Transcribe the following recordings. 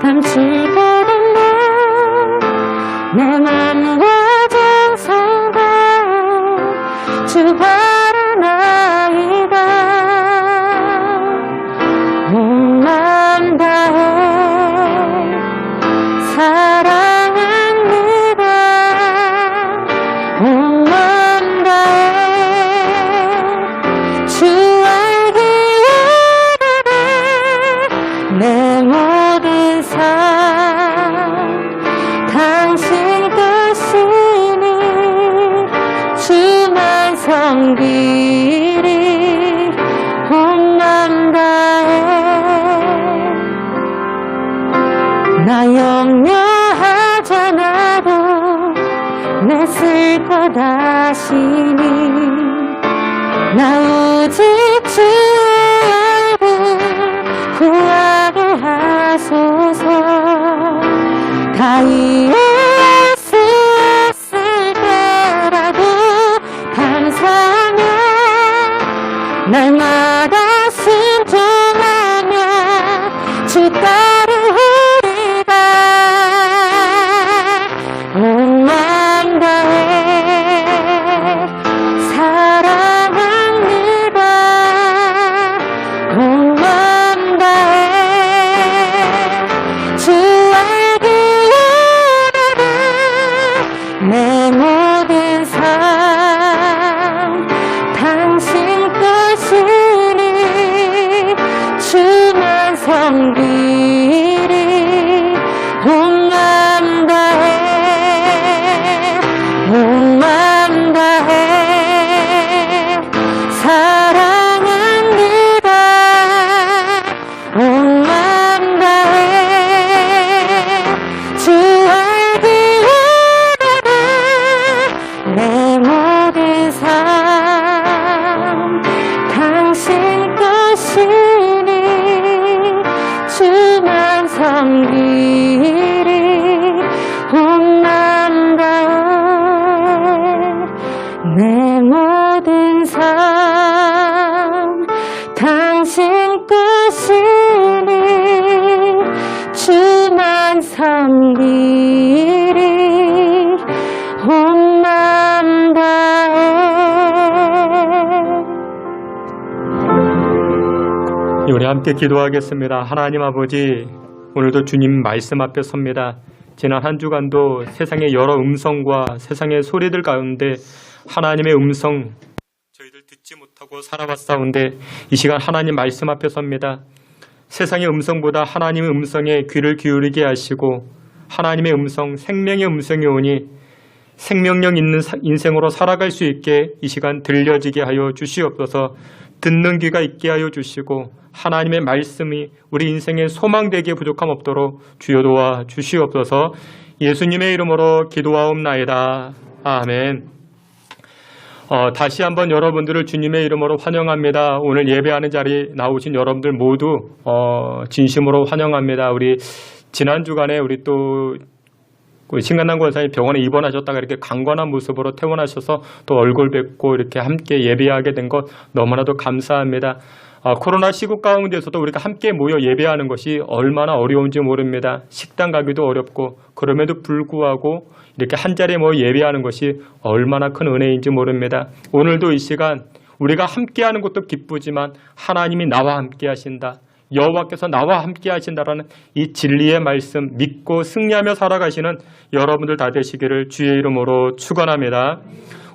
감추게 된 내 맘과 정성과 주 바라나이다. 온 맘 다해 사랑합니다. 온 맘 다해 주 알기 원하네. 내 모든 삶 당신 뜻이니 주만 섬기리. 온 맘 다해 나 염려하잖아도 내 쓸 것 아시니 나 오직 주의 얼굴 구하게 하소서. 다 이해할 수 없을 때라도 감사하며 날마다 순종하며 주 따르리라. 온 맘 다해 사랑합니다. 온 맘 다해 주 알기 원하네. 내 모든 삶 당신 뜻이니 주만 섬기리. 온 맘 다해 온 맘 다해 사랑합니다. 온 맘 다해 주 알기 원하네. 내 모든 삶 당신 뜻이니 주만 섬기리. 온 맘 다해 내 모든 삶 당신 뜻이니 주만 섬기리. 온 맘 다해. 우리 함께 기도하겠습니다. 하나님 아버지, 오늘도 주님 말씀 앞에 섭니다. 지난 한 주간도 세상의 여러 음성과 세상의 소리들 가운데 하나님의 음성 저희들 듣지 못하고 살아왔사온데 이 시간 하나님 말씀 앞에 섭니다. 세상의 음성보다 하나님의 음성에 귀를 기울이게 하시고 하나님의 음성, 생명의 음성이 오니 생명력 있는 인생으로 살아갈 수 있게 이 시간 들려지게 하여 주시옵소서. 듣는 귀가 있게 하여 주시고 하나님의 말씀이 우리 인생의 소망되기에 부족함 없도록 주여 도와 주시옵소서. 예수님의 이름으로 기도하옵나이다. 아멘. 다시 한번 여러분들을 주님의 이름으로 환영합니다. 오늘 예배하는 자리에 나오신 여러분들 모두 진심으로 환영합니다. 우리 지난 주간에 우리 또 신간남 권사님 병원에 입원하셨다가 이렇게 강건한 모습으로 퇴원하셔서 또 얼굴 뵙고 이렇게 함께 예배하게 된 것 너무나도 감사합니다. 코로나 시국 가운데서도 우리가 함께 모여 예배하는 것이 얼마나 어려운지 모릅니다. 식당 가기도 어렵고 그럼에도 불구하고 이렇게 한자리에 모여 예배하는 것이 얼마나 큰 은혜인지 모릅니다. 오늘도 이 시간 우리가 함께하는 것도 기쁘지만 하나님이 나와 함께 하신다. 여호와께서 나와 함께 하신다라는 이 진리의 말씀 믿고 승리하며 살아가시는 여러분들 다 되시기를 주의 이름으로 축원합니다.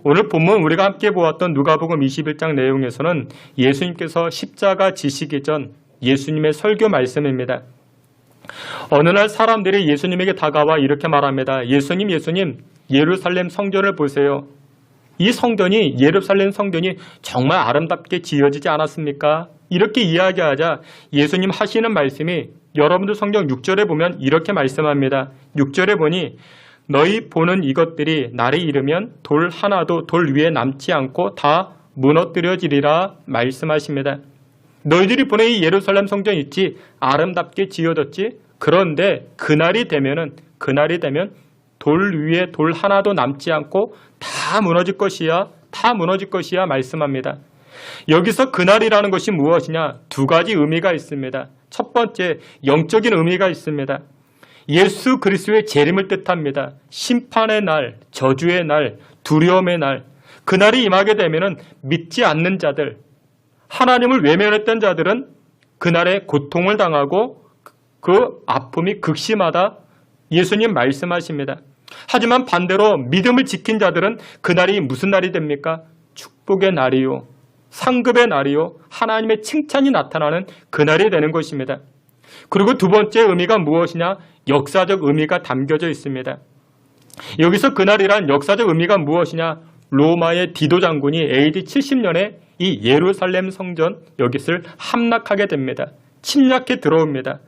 오늘 본문 우리가 함께 보았던 누가복음 21장 내용에서는 예수님께서 십자가 지시기 전 예수님의 설교 말씀입니다. 어느 날 사람들이 예수님에게 다가와 이렇게 말합니다. 예수님, 예루살렘 성전을 보세요. 이 성전이, 예루살렘 성전이 정말 아름답게 지어지지 않았습니까? 이렇게 이야기하자 예수님 하시는 말씀이 여러분들 성경 6절에 보면 이렇게 말씀합니다. 6절에 보니 너희 보는 이것들이 날이 이르면 돌 하나도 돌 위에 남지 않고 다 무너뜨려지리라 말씀하십니다. 너희들이 보는 이 예루살렘 성전 있지, 아름답게 지어졌지. 그런데 그날이 되면 돌 위에 돌 하나도 남지 않고 다 무너질 것이야 말씀합니다. 여기서 그날이라는 것이 무엇이냐? 두 가지 의미가 있습니다. 첫 번째, 영적인 의미가 있습니다. 예수 그리스도의 재림을 뜻합니다. 심판의 날, 저주의 날, 두려움의 날, 그날이 임하게 되면은 믿지 않는 자들, 하나님을 외면했던 자들은 그날에 고통을 당하고 그 아픔이 극심하다 예수님 말씀하십니다. 하지만 반대로 믿음을 지킨 자들은 그날이 무슨 날이 됩니까? 축복의 날이요, 상급의 날이요, 하나님의 칭찬이 나타나는 그날이 되는 것입니다. 그리고 두 번째 의미가 무엇이냐? 역사적 의미가 담겨져 있습니다. 여기서 그날이란 역사적 의미가 무엇이냐? 로마의 디도 장군이 AD 70년에 이 예루살렘 성전 여기를 함락하게 됩니다. 침략해 들어옵니다.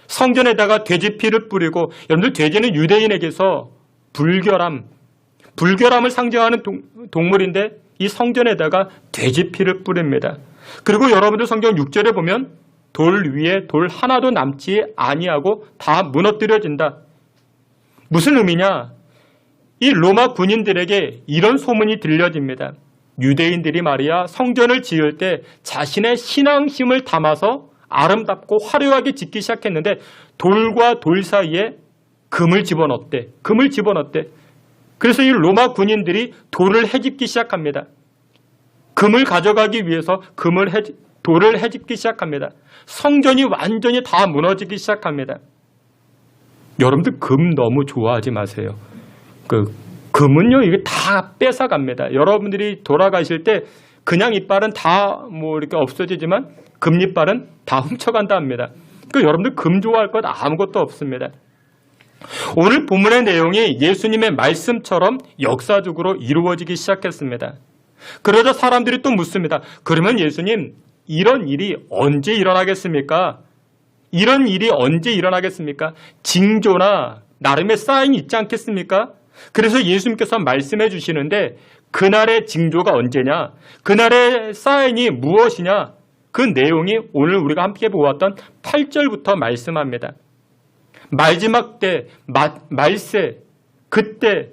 성전에다가 돼지 피를 뿌리고, 여러분들 돼지는 유대인에게서 불결함을 상징하는 동물인데 이 성전에다가 돼지 피를 뿌립니다. 그리고 여러분들 성경 6절에 보면 돌 위에 돌 하나도 남지 아니하고 다 무너뜨려진다. 무슨 의미냐? 이 로마 군인들에게 이런 소문이 들려집니다. 유대인들이 말이야 성전을 지을 때 자신의 신앙심을 담아서 아름답고 화려하게 짓기 시작했는데 돌과 돌 사이에 금을 집어넣었대. 그래서 이 로마 군인들이 돌을 헤집기 시작합니다. 금을 가져가기 위해서 돌을 헤집기 시작합니다. 성전이 완전히 다 무너지기 시작합니다. 여러분들 금 너무 좋아하지 마세요. 금은요, 이게 다 뺏어갑니다. 여러분들이 돌아가실 때 그냥 이빨은 다 이렇게 없어지지만 금이빨은 다 훔쳐간다 합니다. 여러분들 금 좋아할 것 아무것도 없습니다. 오늘 본문의 내용이 예수님의 말씀처럼 역사적으로 이루어지기 시작했습니다. 그러자 사람들이 또 묻습니다. 그러면 예수님, 이런 일이 언제 일어나겠습니까? 징조나 나름의 사인이 있지 않겠습니까? 그래서 예수님께서 말씀해 주시는데 그날의 징조가 언제냐? 그날의 사인이 무엇이냐? 그 내용이 오늘 우리가 함께 보았던 8절부터 말씀합니다. 마지막 때, 말세, 그때,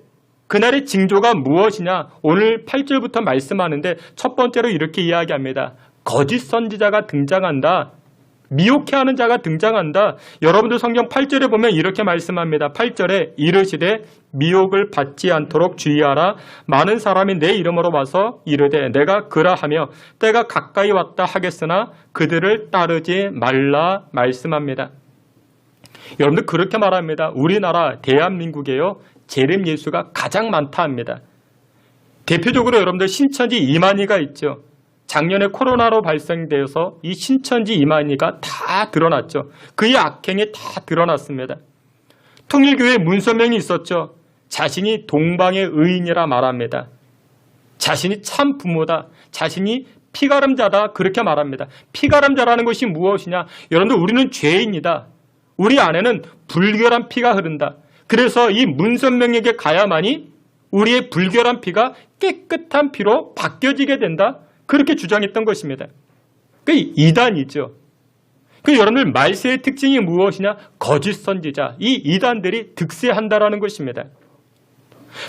그날의 징조가 무엇이냐? 오늘 8절부터 말씀하는데 첫 번째로 이렇게 이야기합니다. 거짓 선지자가 등장한다. 미혹해하는 자가 등장한다. 여러분들 성경 8절에 보면 이렇게 말씀합니다. 8절에 이르시되 미혹을 받지 않도록 주의하라. 많은 사람이 내 이름으로 와서 이르되 내가 그라하며 때가 가까이 왔다 하겠으나 그들을 따르지 말라 말씀합니다. 여러분들 그렇게 말합니다. 우리나라 대한민국에요, 재림 예수가 가장 많다 합니다. 대표적으로 여러분들 신천지 이만희가 있죠. 작년에 코로나로 발생되어서 이 신천지 이만희가 다 드러났죠. 그의 악행이 다 드러났습니다. 통일교회 문선명이 있었죠. 자신이 동방의 의인이라 말합니다. 자신이 참 부모다. 자신이 피가름자다. 그렇게 말합니다. 피가름자라는 것이 무엇이냐? 여러분들 우리는 죄인이다. 우리 안에는 불결한 피가 흐른다. 그래서 이 문선명에게 가야만이 우리의 불결한 피가 깨끗한 피로 바뀌어지게 된다. 그렇게 주장했던 것입니다. 그 이단이죠. 여러분들 말세의 특징이 무엇이냐? 거짓 선지자. 이 이단들이 득세한다라는 것입니다.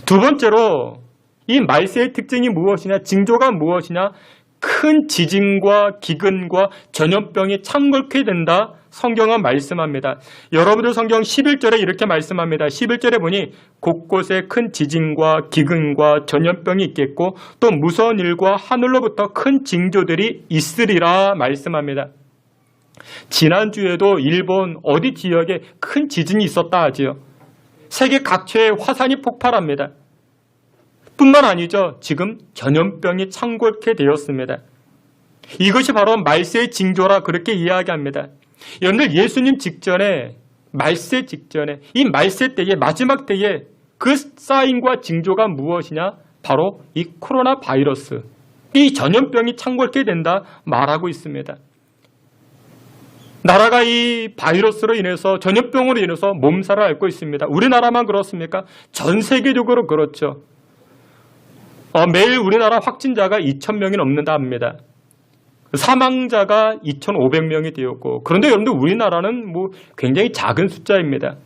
두 번째로 이 말세의 특징이 무엇이냐? 징조가 무엇이냐? 큰 지진과 기근과 전염병이 창궐케 된다. 성경은 말씀합니다. 여러분들 성경 11절에 이렇게 말씀합니다. 11절에 보니 곳곳에 큰 지진과 기근과 전염병이 있겠고 또 무서운 일과 하늘로부터 큰 징조들이 있으리라 말씀합니다. 지난주에도 일본 어디 지역에 큰 지진이 있었다 하지요. 세계 각처에 화산이 폭발합니다. 뿐만 아니죠. 지금 전염병이 창궐케 되었습니다. 이것이 바로 말세의 징조라 그렇게 이야기합니다. 여러분들 예수님 직전에, 말세 직전에, 이 말세 때에, 마지막 때에 그 사인과 징조가 무엇이냐? 바로 이 코로나 바이러스, 이 전염병이 창궐케 된다 말하고 있습니다. 나라가 이 바이러스로 인해서, 전염병으로 인해서 몸살을 앓고 있습니다. 우리나라만 그렇습니까? 전 세계적으로 그렇죠. 매일 우리나라 확진자가 2,000명이 넘는다 합니다. 사망자가 2,500명이 되었고, 그런데 여러분들 우리나라는 굉장히 작은 숫자입니다.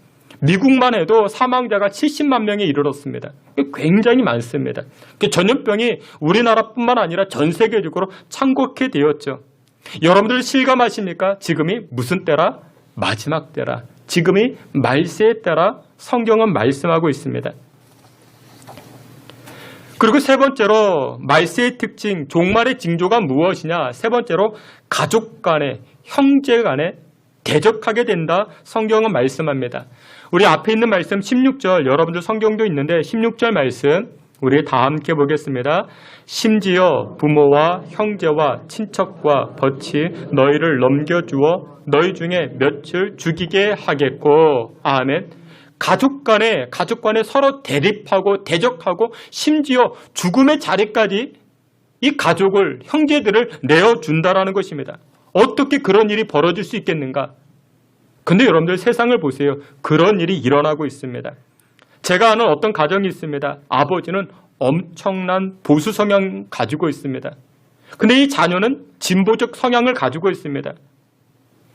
미국만 해도 사망자가 70만 명에 이르렀습니다. 굉장히 많습니다. 전염병이 우리나라뿐만 아니라 전 세계적으로 창궐케 되었죠. 여러분들 실감하십니까? 지금이 무슨 때라? 마지막 때라. 지금이 말세의 때라 성경은 말씀하고 있습니다. 그리고 세 번째로 말세의 특징, 종말의 징조가 무엇이냐? 세 번째로 가족 간에, 형제 간에 대적하게 된다. 성경은 말씀합니다. 우리 앞에 있는 말씀 16절, 여러분들 성경도 있는데 16절 말씀 우리 다 함께 보겠습니다. 심지어 부모와 형제와 친척과 벗이 너희를 넘겨주어 너희 중에 몇을 죽이게 하겠고. 아멘. 가족 간에 서로 대립하고 대적하고 심지어 죽음의 자리까지 이 가족을, 형제들을 내어준다라는 것입니다. 어떻게 그런 일이 벌어질 수 있겠는가? 근데 여러분들 세상을 보세요. 그런 일이 일어나고 있습니다. 제가 아는 어떤 가정이 있습니다. 아버지는 엄청난 보수 성향 가지고 있습니다. 근데 이 자녀는 진보적 성향을 가지고 있습니다.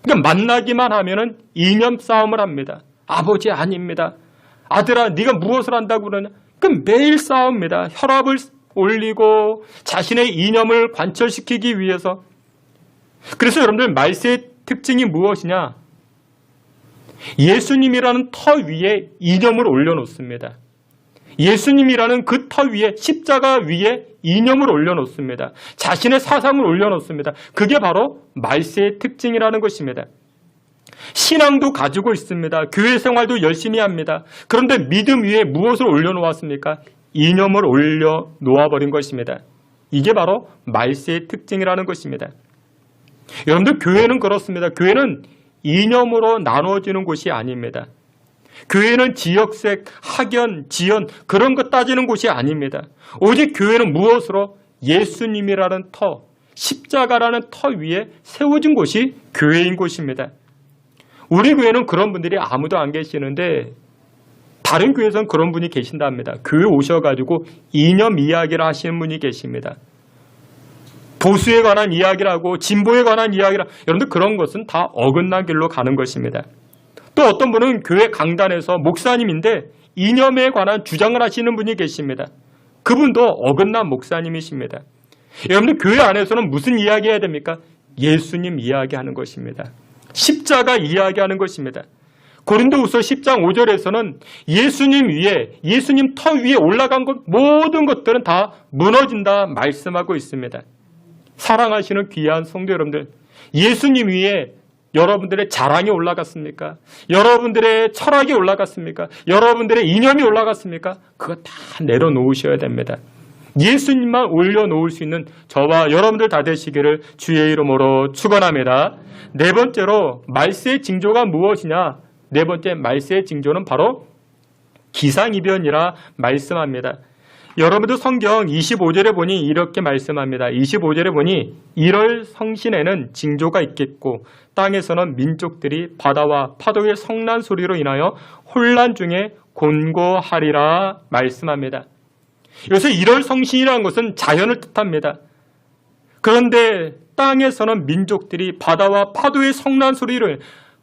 그러니까 만나기만 하면은 이념 싸움을 합니다. 아버지 아닙니다. 아들아 네가 무엇을 한다고 그러냐. 그럼 매일 싸웁니다. 혈압을 올리고 자신의 이념을 관철시키기 위해서. 그래서 여러분들 말세의 특징이 무엇이냐. 예수님이라는 터 위에 이념을 올려놓습니다. 예수님이라는 그 터 위에, 십자가 위에 이념을 올려놓습니다. 자신의 사상을 올려놓습니다. 그게 바로 말세의 특징이라는 것입니다. 신앙도 가지고 있습니다. 교회 생활도 열심히 합니다. 그런데 믿음 위에 무엇을 올려놓았습니까? 이념을 올려놓아버린 것입니다. 이게 바로 말세의 특징이라는 것입니다. 여러분들 교회는 그렇습니다. 교회는 이념으로 나눠지는 곳이 아닙니다. 교회는 지역색, 학연, 지연 그런 것 따지는 곳이 아닙니다. 오직 교회는 무엇으로? 예수님이라는 터, 십자가라는 터 위에 세워진 곳이 교회인 곳입니다. 우리 교회는 그런 분들이 아무도 안 계시는데 다른 교회에서는 그런 분이 계신답니다. 교회 오셔가지고 이념 이야기를 하시는 분이 계십니다. 보수에 관한 이야기를 하고 진보에 관한 이야기를 하고, 여러분들 그런 것은 다 어긋난 길로 가는 것입니다. 또 어떤 분은 교회 강단에서 목사님인데 이념에 관한 주장을 하시는 분이 계십니다. 그분도 어긋난 목사님이십니다. 여러분들 교회 안에서는 무슨 이야기 해야 됩니까? 예수님 이야기하는 것입니다. 십자가 이야기하는 것입니다. 고린도후서 10장 5절에서는 예수님 위에, 예수님 터 위에 올라간 것 모든 것들은 다 무너진다 말씀하고 있습니다. 사랑하시는 귀한 성도 여러분들, 예수님 위에 여러분들의 자랑이 올라갔습니까? 여러분들의 철학이 올라갔습니까? 여러분들의 이념이 올라갔습니까? 그거 다 내려놓으셔야 됩니다. 예수님만 올려놓을 수 있는 저와 여러분들 다 되시기를 주의 이름으로 축원합니다. 네 번째로 말세의 징조가 무엇이냐? 네 번째 말세의 징조는 바로 기상이변이라 말씀합니다. 여러분들 성경 25절에 보니 이렇게 말씀합니다. 25절에 보니 1월 성신에는 징조가 있겠고 땅에서는 민족들이 바다와 파도의 성난 소리로 인하여 혼란 중에 곤고하리라 말씀합니다. 요새 1월 성신이라는 것은 자연을 뜻합니다. 그런데 땅에서는 민족들이 바다와 파도의 성난 소리를,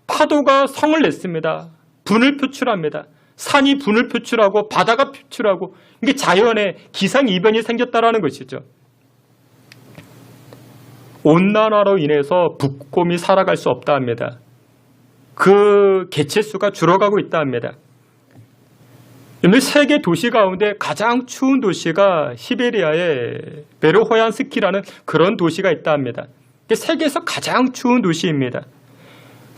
파도가 성을 냈습니다. 분을 표출합니다. 산이 분을 표출하고 바다가 표출하고, 이게 자연의 기상이변이 생겼다라는 것이죠. 온난화로 인해서 북곰이 살아갈 수 없다 합니다. 그 개체수가 줄어가고 있다 합니다. 세계 도시 가운데 가장 추운 도시가 시베리아의 베르호얀스키라는 그런 도시가 있다 합니다. 세계에서 가장 추운 도시입니다.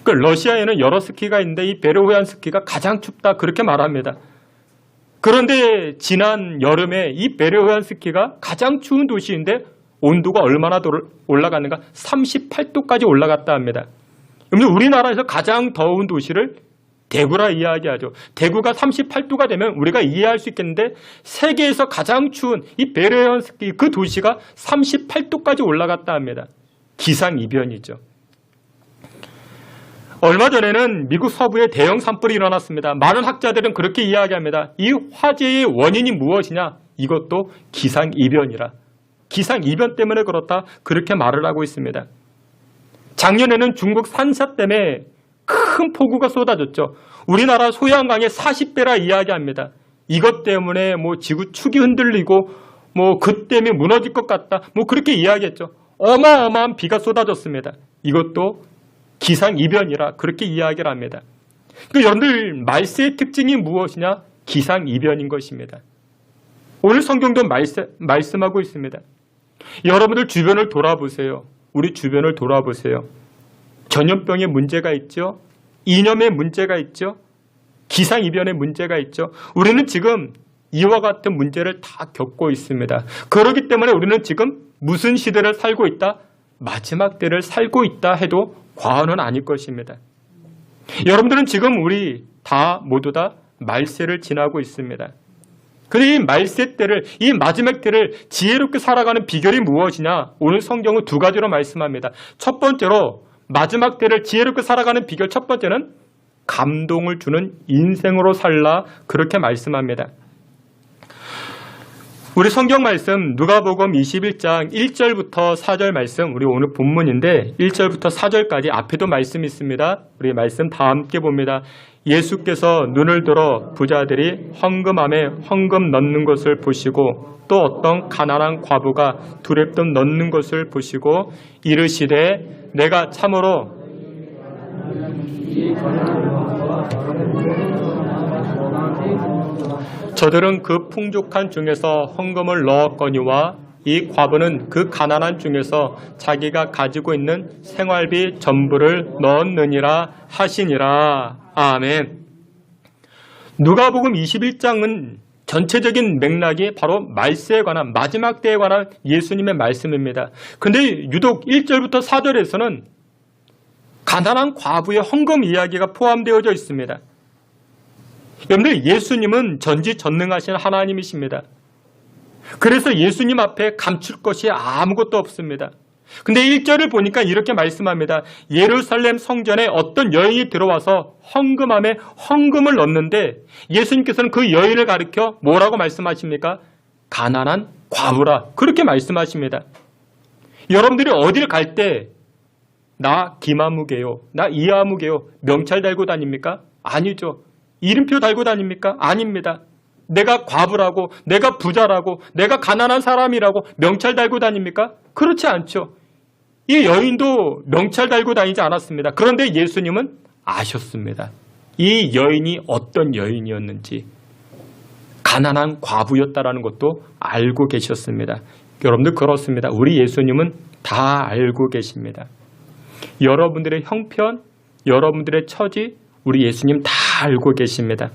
러시아에는 여러 스키가 있는데 이 베르호얀스키가 가장 춥다 그렇게 말합니다. 그런데 지난 여름에 이 베르호얀스키가 가장 추운 도시인데 온도가 얼마나 올라갔는가? 38도까지 올라갔다 합니다. 우리나라에서 가장 더운 도시를 대구라 이야기하죠. 대구가 38도가 되면 우리가 이해할 수 있겠는데 세계에서 가장 추운 이 베르호얀스키 그 도시가 38도까지 올라갔다 합니다. 기상이변이죠. 얼마 전에는 미국 서부에 대형 산불이 일어났습니다. 많은 학자들은 그렇게 이야기합니다. 이 화재의 원인이 무엇이냐? 이것도 기상이변이라. 기상이변 때문에 그렇다 그렇게 말을 하고 있습니다. 작년에는 중국 산사 때문에 큰 폭우가 쏟아졌죠. 우리나라 소양강의 40배라 이야기합니다. 이것 때문에 지구 축이 흔들리고 그 때문에 무너질 것 같다. 그렇게 이야기했죠. 어마어마한 비가 쏟아졌습니다. 이것도 기상이변이라 그렇게 이야기를 합니다. 그러니까 여러분들 말세의 특징이 무엇이냐? 기상이변인 것입니다. 오늘 성경도 말씀하고 있습니다. 여러분들 주변을 돌아보세요. 우리 주변을 돌아보세요. 전염병의 문제가 있죠. 이념의 문제가 있죠. 기상이변의 문제가 있죠. 우리는 지금 이와 같은 문제를 다 겪고 있습니다. 그렇기 때문에 우리는 지금 무슨 시대를 살고 있다? 마지막 때를 살고 있다 해도 과언은 아닐 것입니다. 여러분들은 지금 우리 다 모두 다 말세를 지나고 있습니다. 그런데 이 말세 때를, 이 마지막 때를 지혜롭게 살아가는 비결이 무엇이냐? 오늘 성경은 두 가지로 말씀합니다. 첫 번째로 마지막 때를 지혜롭게 살아가는 비결 첫 번째는 감동을 주는 인생으로 살라 그렇게 말씀합니다. 우리 성경 말씀 누가복음 21장 1절부터 4절 말씀, 우리 오늘 본문인데 1절부터 4절까지 앞에도 말씀이 있습니다. 우리 말씀 다 함께 봅니다. 예수께서 눈을 들어 부자들이 헌금함에 헌금 넣는 것을 보시고 또 어떤 가난한 과부가 두랩돈 넣는 것을 보시고 이르시되 내가 참으로 저들은 그 풍족한 중에서 헌금을 넣었거니와 이 과부는 그 가난한 중에서 자기가 가지고 있는 생활비 전부를 넣었느니라 하시니라. 아멘. 누가복음 21장은 전체적인 맥락이 바로 말세에 관한, 마지막 때에 관한 예수님의 말씀입니다. 그런데 유독 1절부터 4절에서는 가난한 과부의 헌금 이야기가 포함되어져 있습니다. 여러분들, 예수님은 전지전능하신 하나님이십니다. 그래서 예수님 앞에 감출 것이 아무것도 없습니다. 근데 1절을 보니까 이렇게 말씀합니다. 예루살렘 성전에 어떤 여인이 들어와서 헌금함에 헌금을 넣는데 예수님께서는 그 여인을 가리켜 뭐라고 말씀하십니까? 가난한 과부라 그렇게 말씀하십니다. 여러분들이 어딜 갈 때 나 김아무개요, 나 이아무개요 명찰 달고 다닙니까? 아니죠. 이름표 달고 다닙니까? 아닙니다. 내가 과부라고, 내가 부자라고, 내가 가난한 사람이라고 명찰 달고 다닙니까? 그렇지 않죠. 이 여인도 명찰 달고 다니지 않았습니다. 그런데 예수님은 아셨습니다. 이 여인이 어떤 여인이었는지, 가난한 과부였다라는 것도 알고 계셨습니다. 여러분들 그렇습니다. 우리 예수님은 다 알고 계십니다. 여러분들의 형편, 여러분들의 처지, 우리 예수님 다 알고 계십니다.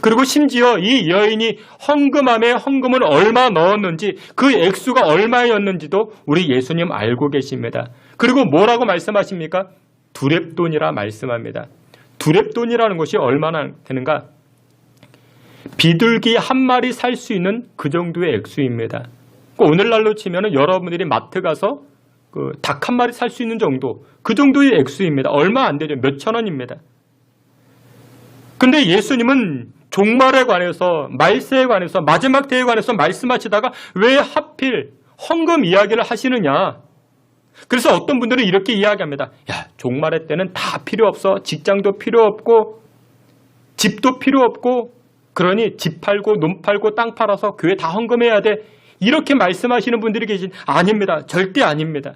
그리고 심지어 이 여인이 헌금함에 헌금을 얼마 넣었는지, 그 액수가 얼마였는지도 우리 예수님 알고 계십니다. 그리고 뭐라고 말씀하십니까? 두랩돈이라 말씀합니다. 두랩돈이라는 것이 얼마나 되는가? 비둘기 한 마리 살 수 있는 그 정도의 액수입니다. 오늘날로 치면 여러분들이 마트 가서 닭 한 마리 살 수 있는 정도, 그 정도의 액수입니다. 얼마 안 되죠. 몇천 원입니다. 근데 예수님은 종말에 관해서, 말세에 관해서, 마지막 때에 관해서 말씀하시다가 왜 하필 헌금 이야기를 하시느냐? 그래서 어떤 분들은 이렇게 이야기합니다. 야, 종말의 때는 다 필요 없어. 직장도 필요 없고 집도 필요 없고 그러니 집 팔고 논 팔고 땅 팔아서 교회 다 헌금해야 돼. 이렇게 말씀하시는 분들이 아닙니다. 절대 아닙니다.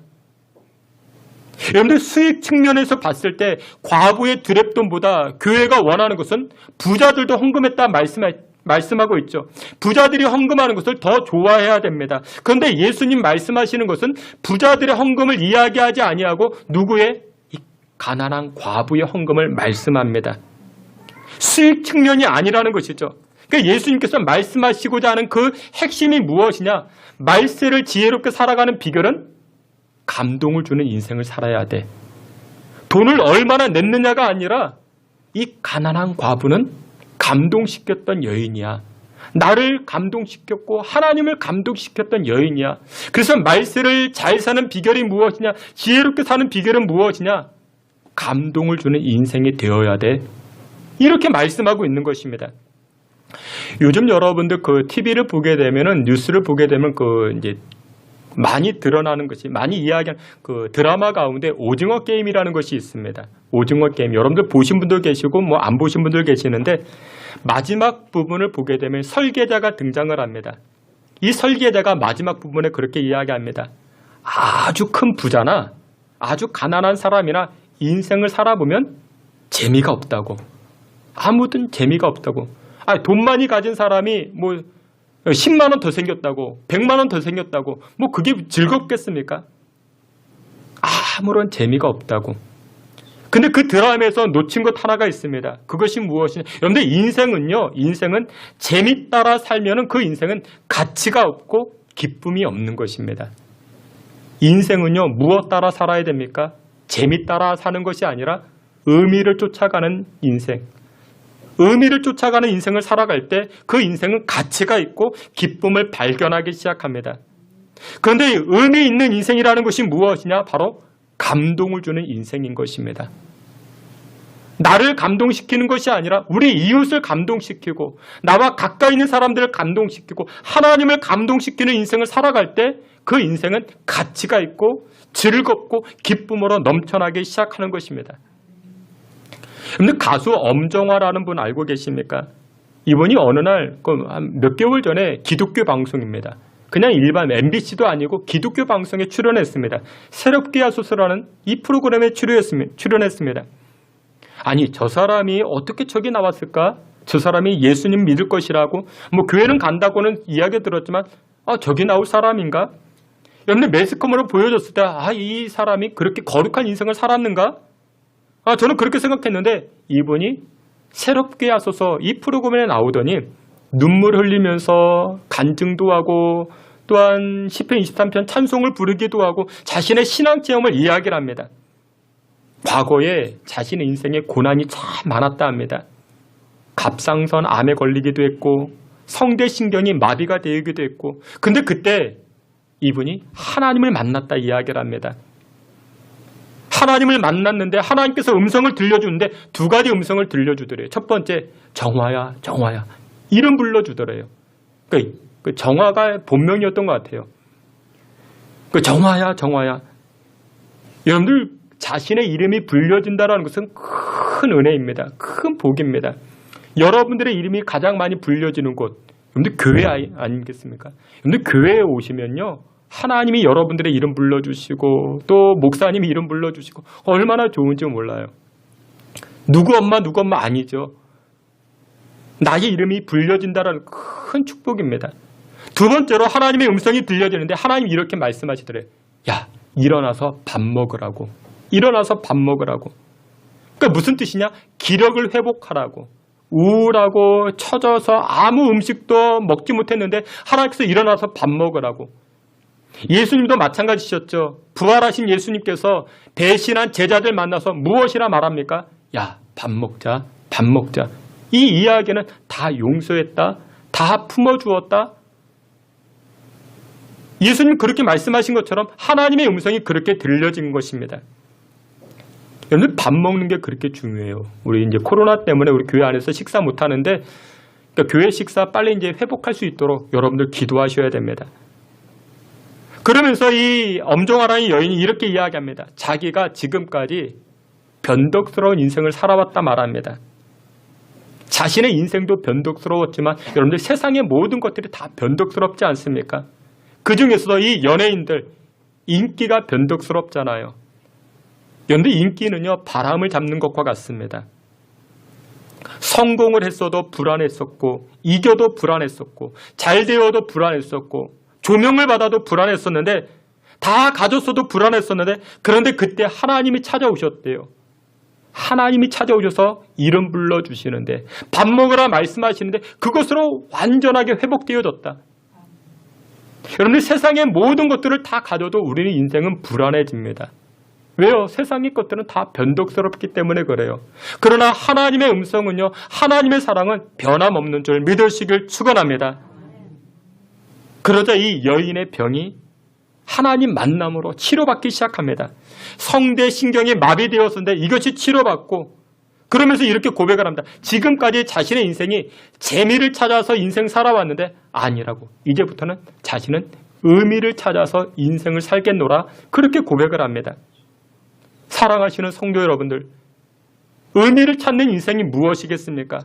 여러분들 수익 측면에서 봤을 때 과부의 두랩돈보다 교회가 원하는 것은 부자들도 헌금했다 말씀하고 있죠. 부자들이 헌금하는 것을 더 좋아해야 됩니다. 그런데 예수님 말씀하시는 것은 부자들의 헌금을 이야기하지 아니하고 누구의? 이 가난한 과부의 헌금을 말씀합니다. 수익 측면이 아니라는 것이죠. 그러니까 예수님께서 말씀하시고자 하는 그 핵심이 무엇이냐? 말세를 지혜롭게 살아가는 비결은 감동을 주는 인생을 살아야 돼. 돈을 얼마나 냈느냐가 아니라 이 가난한 과부는 감동시켰던 여인이야. 나를 감동시켰고 하나님을 감동시켰던 여인이야. 그래서 말세를 잘 사는 비결이 무엇이냐? 지혜롭게 사는 비결은 무엇이냐? 감동을 주는 인생이 되어야 돼. 이렇게 말씀하고 있는 것입니다. 요즘 여러분들 TV를 보게 되면은, 뉴스를 보게 되면 이제 많이 드러나는 것이, 많이 이야기하는 드라마 가운데 오징어 게임이라는 것이 있습니다. 오징어 게임. 여러분들 보신 분들 계시고 안 보신 분들 계시는데, 마지막 부분을 보게 되면 설계자가 등장을 합니다. 이 설계자가 마지막 부분에 그렇게 이야기합니다. 아주 큰 부자나 아주 가난한 사람이나 인생을 살아보면 재미가 없다고. 아무튼 재미가 없다고. 돈 많이 가진 사람이 뭐 10만 원 더 생겼다고, 100만 원 더 생겼다고, 뭐 그게 즐겁겠습니까? 아무런 재미가 없다고. 근데 그 드라마에서 놓친 것 하나가 있습니다. 그것이 무엇이냐? 여러분들 인생은 재미 따라 살면은 그 인생은 가치가 없고 기쁨이 없는 것입니다. 인생은요, 무엇 따라 살아야 됩니까? 재미 따라 사는 것이 아니라 의미를 쫓아가는 인생. 의미를 쫓아가는 인생을 살아갈 때 그 인생은 가치가 있고 기쁨을 발견하기 시작합니다. 그런데 의미 있는 인생이라는 것이 무엇이냐? 바로 감동을 주는 인생인 것입니다. 나를 감동시키는 것이 아니라 우리 이웃을 감동시키고 나와 가까이 있는 사람들을 감동시키고 하나님을 감동시키는 인생을 살아갈 때 그 인생은 가치가 있고 즐겁고 기쁨으로 넘쳐나기 시작하는 것입니다. 근데 가수 엄정화라는 분 알고 계십니까? 이분이 어느 날 몇 개월 전에 기독교 방송입니다. 그냥 일반 MBC도 아니고 기독교 방송에 출연했습니다. 새롭게 하소서라는 이 프로그램에 출연했습니다. 아니, 저 사람이 어떻게 저기 나왔을까? 저 사람이 예수님 믿을 것이라고 뭐 교회는 간다고는 이야기 들었지만 저기 나올 사람인가? 여러분들 매스컴으로 보여줬을 때 이 사람이 그렇게 거룩한 인생을 살았는가? 저는 그렇게 생각했는데 이분이 새롭게 하소서 이 프로그램에 나오더니 눈물 흘리면서 간증도 하고 또한 시편 23편 찬송을 부르기도 하고 자신의 신앙 체험을 이야기를 합니다. 과거에 자신의 인생에 고난이 참 많았다 합니다. 갑상선 암에 걸리기도 했고 성대신경이 마비가 되기도 했고 근데 그때 이분이 하나님을 만났다 이야기를 합니다. 하나님을 만났는데 하나님께서 음성을 들려주는데 두 가지 음성을 들려주더래요. 첫 번째, 정화야, 정화야. 이름 불러주더래요. 그 정화가 본명이었던 것 같아요. 정화야, 정화야. 여러분들 자신의 이름이 불려진다는 것은 큰 은혜입니다. 큰 복입니다. 여러분들의 이름이 가장 많이 불려지는 곳, 여러분들 교회 아니겠습니까? 여러분들 교회에 오시면요. 하나님이 여러분들의 이름 불러주시고 또 목사님이 이름 불러주시고 얼마나 좋은지 몰라요. 누구 엄마 아니죠. 나의 이름이 불려진다는 큰 축복입니다. 두 번째로 하나님의 음성이 들려지는데 하나님이 이렇게 말씀하시더래요. 야, 일어나서 밥 먹으라고. 일어나서 밥 먹으라고. 그러니까 무슨 뜻이냐? 기력을 회복하라고. 우울하고 처져서 아무 음식도 먹지 못했는데 하나님께서 일어나서 밥 먹으라고. 예수님도 마찬가지셨죠. 부활하신 예수님께서 배신한 제자들 만나서 무엇이라 말합니까? 야, 밥 먹자, 밥 먹자. 이 이야기는 다 용서했다, 다 품어주었다. 예수님 그렇게 말씀하신 것처럼 하나님의 음성이 그렇게 들려진 것입니다. 여러분, 밥 먹는 게 그렇게 중요해요. 우리 이제 코로나 때문에 우리 교회 안에서 식사 못 하는데 그러니까 교회 식사 빨리 이제 회복할 수 있도록 여러분들 기도하셔야 됩니다. 그러면서 이 엄정화라는 여인이 이렇게 이야기합니다. 자기가 지금까지 변덕스러운 인생을 살아왔다 말합니다. 자신의 인생도 변덕스러웠지만 여러분들 세상의 모든 것들이 다 변덕스럽지 않습니까? 그 중에서도 이 연예인들 인기가 변덕스럽잖아요. 여러분들 인기는요, 바람을 잡는 것과 같습니다. 성공을 했어도 불안했었고 이겨도 불안했었고 잘 되어도 불안했었고 조명을 받아도 불안했었는데 다 가졌어도 불안했었는데 그런데 그때 하나님이 찾아오셨대요. 하나님이 찾아오셔서 이름 불러주시는데 밥 먹으라 말씀하시는데 그것으로 완전하게 회복되어졌다. 여러분들 세상의 모든 것들을 다 가져도 우리는 인생은 불안해집니다. 왜요? 세상의 것들은 다 변덕스럽기 때문에 그래요. 그러나 하나님의 음성은요, 하나님의 사랑은 변함없는 줄 믿으시길 축원합니다. 그러자 이 여인의 병이 하나님 만남으로 치료받기 시작합니다. 성대신경이 마비되었는데 이것이 치료받고 그러면서 이렇게 고백을 합니다. 지금까지 자신의 인생이 재미를 찾아서 인생 살아왔는데 아니라고. 이제부터는 자신은 의미를 찾아서 인생을 살겠노라. 그렇게 고백을 합니다. 사랑하시는 성도 여러분들, 의미를 찾는 인생이 무엇이겠습니까?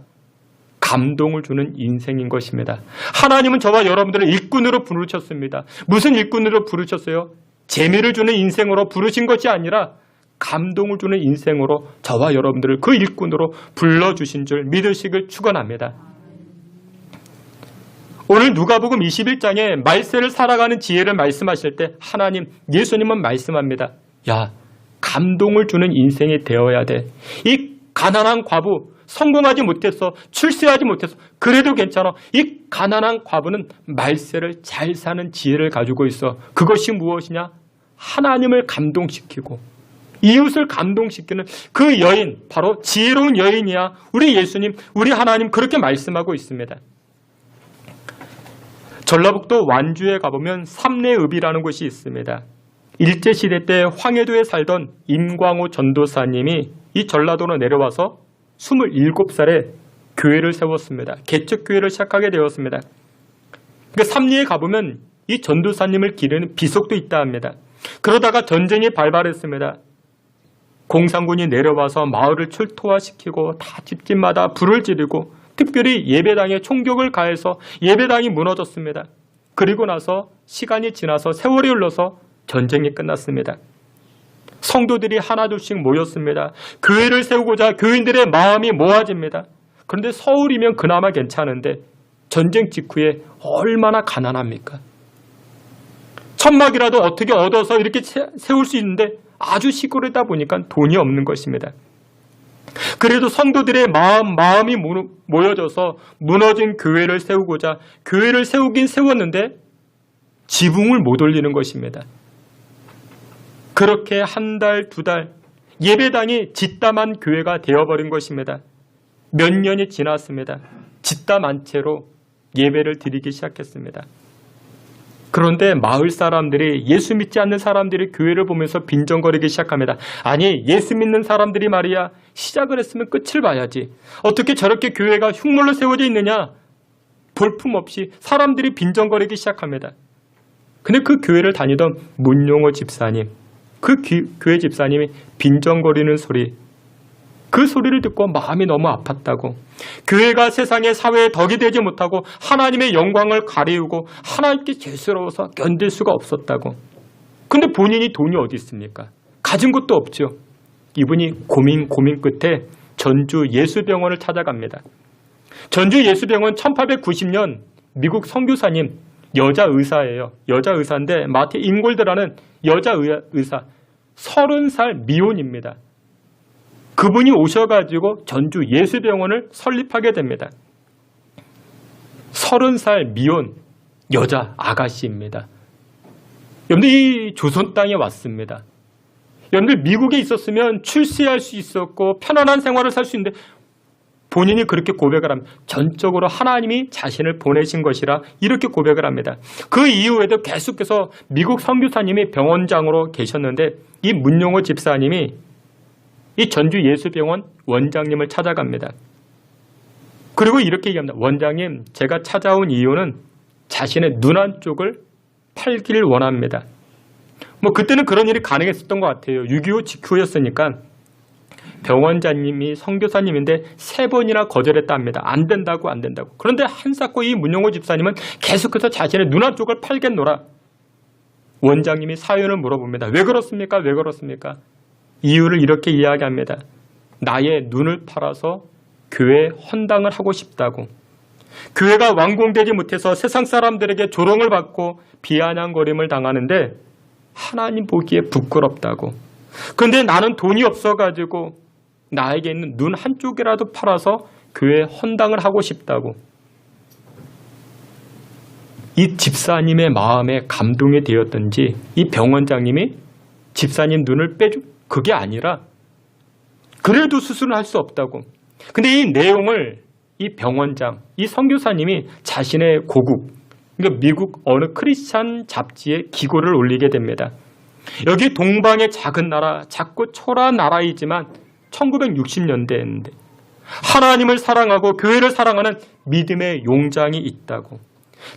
감동을 주는 인생인 것입니다. 하나님은 저와 여러분들을 일꾼으로 부르셨습니다. 무슨 일꾼으로 부르셨어요? 재미를 주는 인생으로 부르신 것이 아니라 감동을 주는 인생으로 저와 여러분들을 그 일꾼으로 불러주신 줄 믿으시길 축원합니다. 오늘 누가복음 21장에 말세를 살아가는 지혜를 말씀하실 때 하나님, 예수님은 말씀합니다. 야, 감동을 주는 인생이 되어야 돼. 이 가난한 과부, 성공하지 못해서, 출세하지 못해서 그래도 괜찮아. 이 가난한 과부는 말세를 잘 사는 지혜를 가지고 있어. 그것이 무엇이냐? 하나님을 감동시키고 이웃을 감동시키는 그 여인, 바로 지혜로운 여인이야. 우리 예수님, 우리 하나님 그렇게 말씀하고 있습니다. 전라북도 완주에 가보면 삼례읍이라는 곳이 있습니다. 일제시대 때 황해도에 살던 임광호 전도사님이 이 전라도로 내려와서 27살에 교회를 세웠습니다. 개척교회를 시작하게 되었습니다. 그러니까 삼리에 가보면 이 전도사님을 기르는 비속도 있다 합니다. 그러다가 전쟁이 발발했습니다. 공산군이 내려와서 마을을 출토화시키고 다 집집마다 불을 지르고 특별히 예배당에 총격을 가해서 예배당이 무너졌습니다. 그리고 나서 시간이 지나서 세월이 흘러서 전쟁이 끝났습니다. 성도들이 하나둘씩 모였습니다. 교회를 세우고자 교인들의 마음이 모아집니다. 그런데 서울이면 그나마 괜찮은데 전쟁 직후에 얼마나 가난합니까? 천막이라도 어떻게 얻어서 이렇게 세울 수 있는데 아주 시골이다 보니까 돈이 없는 것입니다. 그래도 성도들의 마음이 모여져서 무너진 교회를 세우고자 교회를 세우긴 세웠는데 지붕을 못 올리는 것입니다. 그렇게 한 달, 두 달 예배당이 짓담한 교회가 되어버린 것입니다. 몇 년이 지났습니다. 짓담한 채로 예배를 드리기 시작했습니다. 그런데 마을 사람들이, 예수 믿지 않는 사람들이 교회를 보면서 빈정거리기 시작합니다. 아니, 예수 믿는 사람들이 말이야, 시작을 했으면 끝을 봐야지. 어떻게 저렇게 교회가 흉물로 세워져 있느냐? 볼품없이 사람들이 빈정거리기 시작합니다. 근데 그 교회를 다니던 문용호 집사님, 그 교회 집사님이 빈정거리는 소리, 그 소리를 듣고 마음이 너무 아팠다고. 교회가 세상의 사회에 덕이 되지 못하고 하나님의 영광을 가리우고 하나님께 죄스러워서 견딜 수가 없었다고. 근데 본인이 돈이 어디 있습니까? 가진 것도 없죠. 이분이 고민 끝에 전주 예수병원을 찾아갑니다. 전주 예수병원 1890년 미국 선교사님, 여자 의사예요. 여자 의사인데 마티 잉골드라는 여자 의사, 30살 미혼입니다. 그분이 오셔가지고 전주 예수병원을 설립하게 됩니다. 30살 미혼 여자 아가씨입니다. 여러분들, 이 조선 땅에 왔습니다. 여러분들, 미국에 있었으면 출세할 수 있었고 편안한 생활을 살 수 있는데 본인이 그렇게 고백을 합니다. 전적으로 하나님이 자신을 보내신 것이라 이렇게 고백을 합니다. 그 이후에도 계속해서 미국 선교사님이 병원장으로 계셨는데 이 문용호 집사님이 이 전주 예수병원 원장님을 찾아갑니다. 그리고 이렇게 얘기합니다. 원장님, 제가 찾아온 이유는 자신의 눈 한쪽을 팔기를 원합니다. 그때는 그런 일이 가능했었던 것 같아요. 6.25 직후였으니까. 병원장님이 선교사님인데 3번이나 거절했다 합니다. 안 된다고. 그런데 한사코 이 문용호 집사님은 계속해서 자신의 눈 한쪽을 팔겠노라. 원장님이 사연을 물어봅니다. 왜 그렇습니까? 이유를 이렇게 이야기합니다. 나의 눈을 팔아서 교회에 헌당을 하고 싶다고. 교회가 완공되지 못해서 세상 사람들에게 조롱을 받고 비아냥거림을 당하는데 하나님 보기에 부끄럽다고. 그런데 나는 돈이 없어가지고 나에게 있는 눈 한쪽이라도 팔아서 교회에 헌당을 하고 싶다고. 이 집사님의 마음에 감동이 되었던지 이 병원장님이 집사님 눈을 그게 아니라 그래도 수술을 할 수 없다고. 근데 이 내용을 이 병원장, 이 선교사님이 자신의 고국, 그러니까 미국 어느 크리스찬 잡지에 기고를 올리게 됩니다. 여기 동방의 작은 나라, 작고 초라한 나라이지만 1960년대였는데 하나님을 사랑하고 교회를 사랑하는 믿음의 용장이 있다고.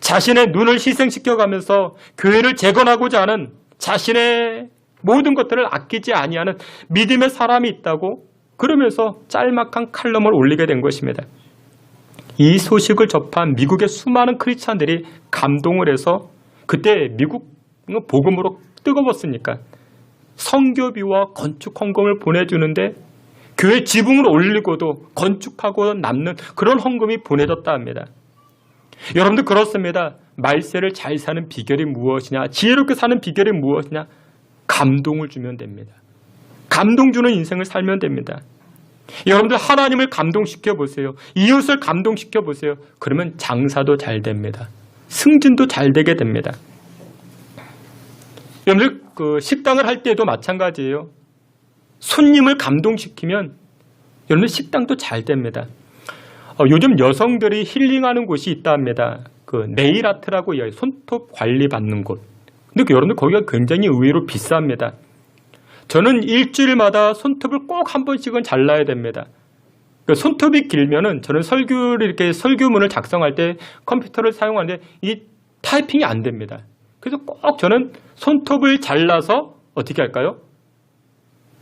자신의 눈을 희생시켜가면서 교회를 재건하고자 하는 자신의 모든 것들을 아끼지 아니하는 믿음의 사람이 있다고. 그러면서 짤막한 칼럼을 올리게 된 것입니다. 이 소식을 접한 미국의 수많은 크리스찬들이 감동을 해서, 그때 미국 복음으로 뜨거웠으니까 선교비와 건축 헌금을 보내주는데 교회 지붕을 올리고도 건축하고 남는 그런 헌금이 보내졌다 합니다. 여러분들 그렇습니다. 말세를 잘 사는 비결이 무엇이냐? 지혜롭게 사는 비결이 무엇이냐? 감동을 주면 됩니다. 감동 주는 인생을 살면 됩니다. 여러분들 하나님을 감동시켜 보세요. 이웃을 감동시켜 보세요. 그러면 장사도 잘 됩니다. 승진도 잘 되게 됩니다. 여러분들 그 식당을 할 때도 마찬가지예요. 손님을 감동시키면 여러분들 식당도 잘 됩니다. 요즘 여성들이 힐링하는 곳이 있다 합니다. 그 네일 아트라고 이야기, 손톱 관리 받는 곳. 근데 여러분들 거기가 굉장히 의외로 비쌉니다. 저는 일주일마다 손톱을 꼭 한 번씩은 잘라야 됩니다. 그 손톱이 길면은 저는 설교문을 작성할 때 컴퓨터를 사용하는데 이 타이핑이 안 됩니다. 그래서 꼭 저는 손톱을 잘라서 어떻게 할까요?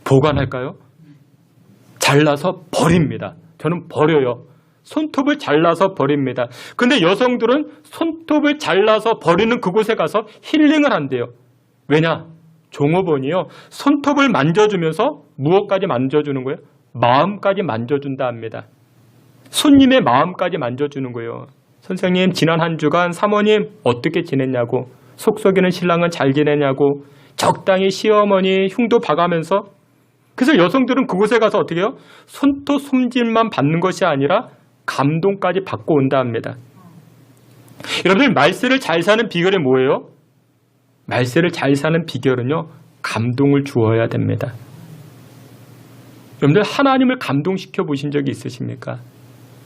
보관할까요? 잘라서 버립니다. 저는 버려요. 손톱을 잘라서 버립니다. 근데 여성들은 손톱을 잘라서 버리는 그곳에 가서 힐링을 한대요. 왜냐? 종업원이요. 손톱을 만져주면서 무엇까지 만져주는 거예요? 마음까지 만져준다 합니다. 손님의 마음까지 만져주는 거예요. 선생님, 지난 한 주간 사모님 어떻게 지냈냐고, 속썩이는 신랑은 잘 지내냐고, 적당히 시어머니 흉도 봐가면서. 그래서 여성들은 그곳에 가서 어떻게 해요? 손톱 손질만 받는 것이 아니라 감동까지 받고 온다 합니다. 여러분들 말세를 잘 사는 비결이 뭐예요? 말세를 잘 사는 비결은요, 감동을 주어야 됩니다. 여러분들 하나님을 감동시켜 보신 적이 있으십니까?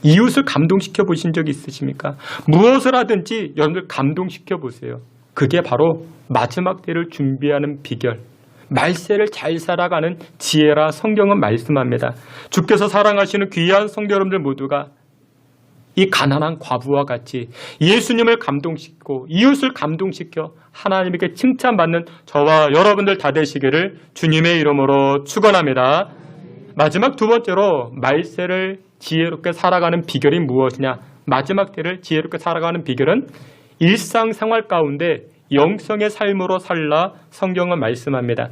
이웃을 감동시켜 보신 적이 있으십니까? 무엇을 하든지 여러분들 감동시켜 보세요. 그게 바로 마지막 때를 준비하는 비결, 말세를 잘 살아가는 지혜라 성경은 말씀합니다. 주께서 사랑하시는 귀한 성도 여러분들 모두가 이 가난한 과부와 같이 예수님을 감동시키고 이웃을 감동시켜 하나님에게 칭찬받는 저와 여러분들 다 되시기를 주님의 이름으로 축원합니다. 마지막 두 번째로 말세를 지혜롭게 살아가는 비결이 무엇이냐? 마지막 때를 지혜롭게 살아가는 비결은 일상생활 가운데 영성의 삶으로 살라 성경은 말씀합니다.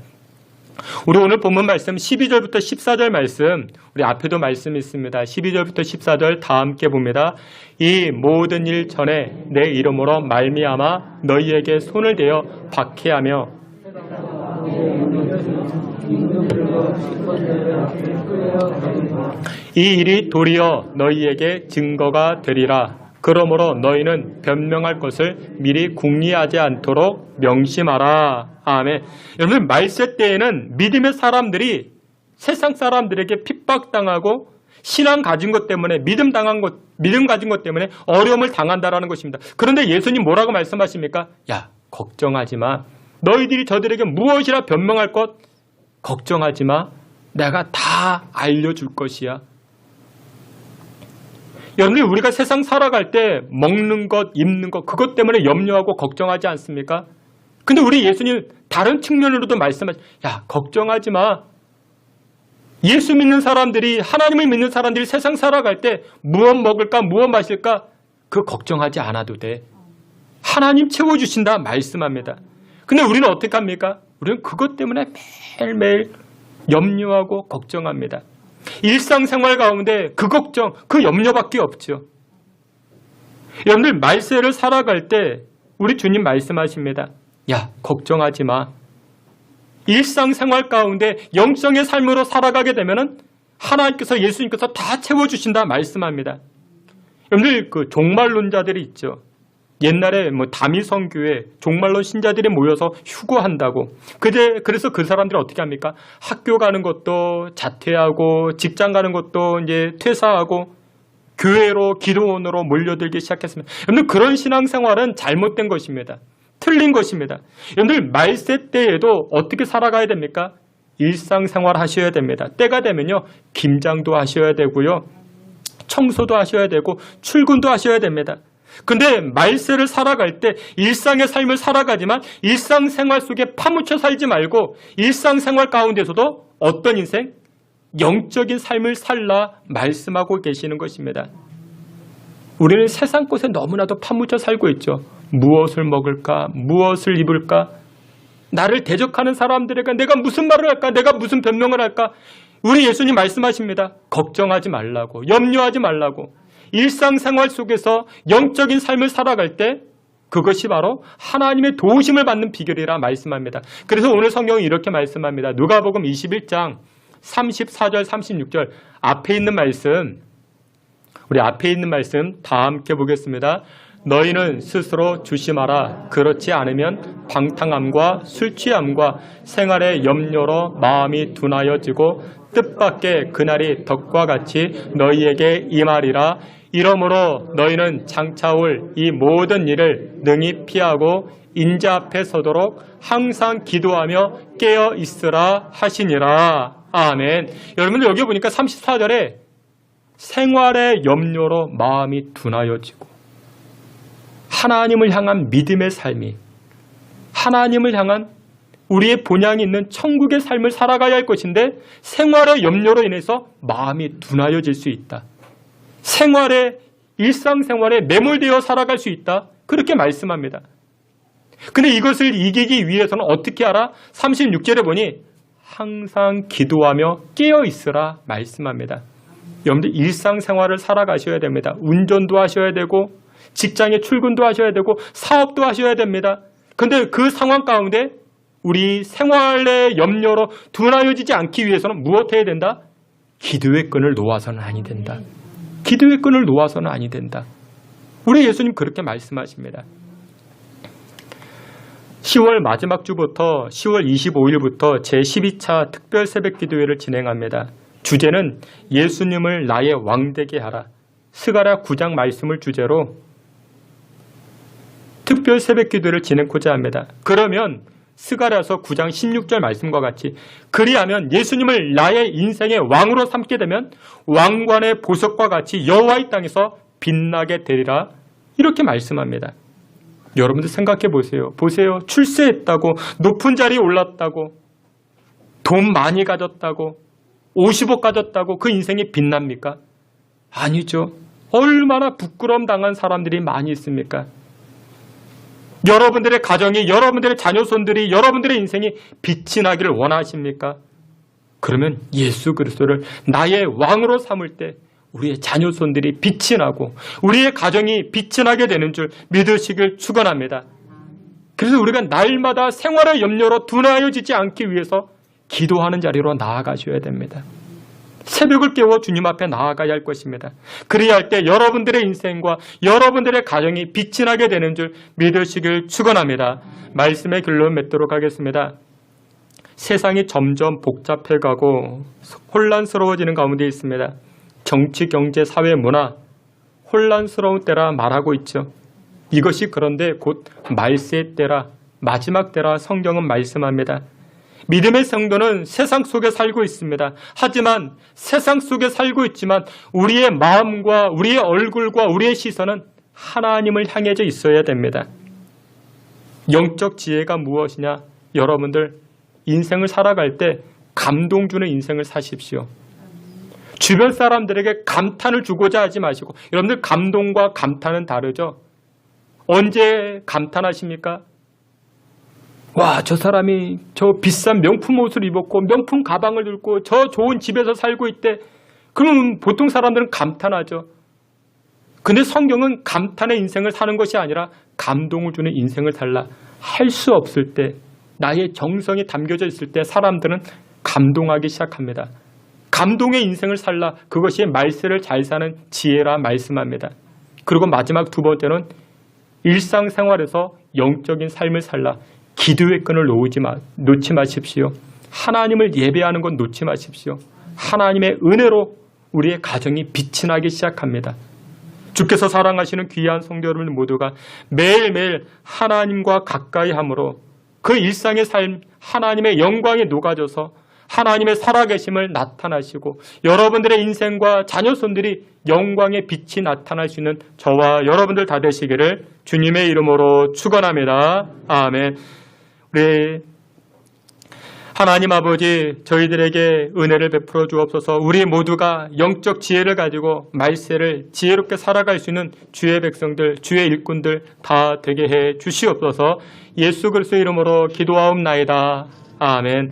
우리 오늘 본문 말씀 12절부터 14절 말씀, 우리 앞에도 말씀이 있습니다. 12절부터 14절 다 함께 봅니다. 이 모든 일 전에 내 이름으로 말미암아 너희에게 손을 대어 박해하며 이 일이 도리어 너희에게 증거가 되리라. 그러므로 너희는 변명할 것을 미리 궁리하지 않도록 명심하라. 아멘. 여러분, 말세 때에는 믿음의 사람들이 세상 사람들에게 핍박당하고 신앙 가진 것 때문에 믿음 가진 것 때문에 어려움을 당한다라는 것입니다. 그런데 예수님 뭐라고 말씀하십니까? 야, 걱정하지 마. 너희들이 저들에게 무엇이라 변명할 것 걱정하지 마. 내가 다 알려줄 것이야. 여러분들, 우리가 세상 살아갈 때 먹는 것, 입는 것, 그것 때문에 염려하고 걱정하지 않습니까? 근데 우리 예수님 다른 측면으로도 말씀하시죠. 야, 걱정하지 마. 예수 믿는 사람들이, 하나님을 믿는 사람들이 세상 살아갈 때 무엇 먹을까, 무엇 마실까? 그거 걱정하지 않아도 돼. 하나님 채워주신다 말씀합니다. 근데 우리는 어떻게 합니까? 우리는 그것 때문에 매일매일 염려하고 걱정합니다. 일상생활 가운데 그 걱정, 그 염려밖에 없죠. 여러분들, 말세를 살아갈 때 우리 주님 말씀하십니다. 야, 걱정하지 마. 일상생활 가운데 영성의 삶으로 살아가게 되면은 하나님께서, 예수님께서 다 채워주신다 말씀합니다. 여러분들, 그 종말론자들이 있죠. 옛날에 다미성교회 종말론 신자들이 모여서 휴거한다고. 그래서 그 사람들이 어떻게 합니까? 학교 가는 것도 자퇴하고 직장 가는 것도 이제 퇴사하고 교회로 기도원으로 몰려들기 시작했습니다. 여러분들, 그런 신앙생활은 잘못된 것입니다. 틀린 것입니다. 여러분들, 말세 때에도 어떻게 살아가야 됩니까? 일상생활 하셔야 됩니다. 때가 되면요, 김장도 하셔야 되고요, 청소도 하셔야 되고 출근도 하셔야 됩니다. 근데 말세를 살아갈 때 일상의 삶을 살아가지만 일상생활 속에 파묻혀 살지 말고 일상생활 가운데서도 어떤 인생? 영적인 삶을 살라 말씀하고 계시는 것입니다. 우리는 세상 곳에 너무나도 파묻혀 살고 있죠. 무엇을 먹을까? 무엇을 입을까? 나를 대적하는 사람들에게 내가 무슨 말을 할까? 내가 무슨 변명을 할까? 우리 예수님 말씀하십니다. 걱정하지 말라고, 염려하지 말라고. 일상생활 속에서 영적인 삶을 살아갈 때 그것이 바로 하나님의 도우심을 받는 비결이라 말씀합니다. 그래서 오늘 성경은 이렇게 말씀합니다. 누가복음 21장 34절 36절 앞에 있는 말씀, 우리 앞에 있는 말씀 다 함께 보겠습니다. 너희는 스스로 조심하라. 그렇지 않으면 방탕함과 술취함과 생활의 염려로 마음이 둔하여지고 뜻밖의 그날이 덕과 같이 너희에게 임하리라. 이러므로 너희는 장차 올 이 모든 일을 능히 피하고 인자 앞에 서도록 항상 기도하며 깨어 있으라 하시니라. 아멘. 여러분들 여기 보니까 34절에 생활의 염려로 마음이 둔하여지고 하나님을 향한 믿음의 삶이, 하나님을 향한 우리의 본향이 있는 천국의 삶을 살아가야 할 것인데 생활의 염려로 인해서 마음이 둔하여질 수 있다. 생활의 일상생활에 매몰되어 살아갈 수 있다. 그렇게 말씀합니다. 근데 이것을 이기기 위해서는 어떻게 하라? 36절에 보니 항상 기도하며 깨어 있으라 말씀합니다. 여러분들 일상생활을 살아가셔야 됩니다. 운전도 하셔야 되고 직장에 출근도 하셔야 되고 사업도 하셔야 됩니다. 그런데 그 상황 가운데 우리 생활의 염려로 둔하여지지 않기 위해서는 무엇 해야 된다? 기도의 끈을 놓아서는 아니 된다. 기도의 끈을 놓아서는 아니 된다. 우리 예수님 그렇게 말씀하십니다. 10월 마지막 주부터 10월 25일부터 제12차 특별 새벽 기도회를 진행합니다. 주제는 예수님을 나의 왕되게 하라. 스가랴 9장 말씀을 주제로 특별 새벽 기도를 진행하고자 합니다. 그러면 스가랴서 9장 16절 말씀과 같이 그리하면 예수님을 나의 인생의 왕으로 삼게 되면 왕관의 보석과 같이 여호와의 땅에서 빛나게 되리라. 이렇게 말씀합니다. 여러분들 생각해 보세요. 보세요. 출세했다고, 높은 자리에 올랐다고, 돈 많이 가졌다고, 50억 가졌다고 그 인생이 빛납니까? 아니죠. 얼마나 부끄러움 당한 사람들이 많이 있습니까? 여러분들의 가정이, 여러분들의 자녀손들이, 여러분들의 인생이 빛이 나기를 원하십니까? 그러면 예수 그리스도를 나의 왕으로 삼을 때 우리의 자녀손들이 빛이 나고 우리의 가정이 빛이 나게 되는 줄 믿으시길 축원합니다. 그래서 우리가 날마다 생활의 염려로 둔하여지지 않기 위해서 기도하는 자리로 나아가셔야 됩니다. 새벽을 깨워 주님 앞에 나아가야 할 것입니다. 그래야 할 때 여러분들의 인생과 여러분들의 가정이 빛이 나게 되는 줄 믿으시길 축원합니다. 말씀의 길로 맺도록 하겠습니다. 세상이 점점 복잡해가고 혼란스러워지는 가운데 있습니다. 정치, 경제, 사회, 문화 혼란스러운 때라 말하고 있죠. 이것이 그런데 곧 말세의 때라, 마지막 때라 성경은 말씀합니다. 믿음의 성도는 세상 속에 살고 있습니다. 하지만 세상 속에 살고 있지만 우리의 마음과 우리의 얼굴과 우리의 시선은 하나님을 향해져 있어야 됩니다. 영적 지혜가 무엇이냐? 여러분들 인생을 살아갈 때 감동 주는 인생을 사십시오. 주변 사람들에게 감탄을 주고자 하지 마시고, 여러분들 감동과 감탄은 다르죠? 언제 감탄하십니까? 와, 저 사람이 저 비싼 명품 옷을 입었고 명품 가방을 들고 저 좋은 집에서 살고 있대. 그러면 보통 사람들은 감탄하죠. 근데 성경은 감탄의 인생을 사는 것이 아니라 감동을 주는 인생을 살라. 할 수 없을 때, 나의 정성이 담겨져 있을 때 사람들은 감동하기 시작합니다. 감동의 인생을 살라. 그것이 말세를 잘 사는 지혜라 말씀합니다. 그리고 마지막 두 번째는 일상생활에서 영적인 삶을 살라. 기도의 끈을 놓지 마십시오. 하나님을 예배하는 건 놓지 마십시오. 하나님의 은혜로 우리의 가정이 빛이 나기 시작합니다. 주께서 사랑하시는 귀한 성도 여러분 모두가 매일매일 하나님과 가까이 함으로 그 일상의 삶, 하나님의 영광에 녹아져서 하나님의 살아계심을 나타나시고 여러분들의 인생과 자녀손들이 영광의 빛이 나타날 수 있는 저와 여러분들 다 되시기를 주님의 이름으로 축원합니다. 아멘. 우리 하나님 아버지, 저희들에게 은혜를 베풀어 주옵소서. 우리 모두가 영적 지혜를 가지고 말세를 지혜롭게 살아갈 수 있는 주의 백성들, 주의 일꾼들 다 되게 해 주시옵소서. 예수 그리스도의 이름으로 기도하옵나이다. 아멘.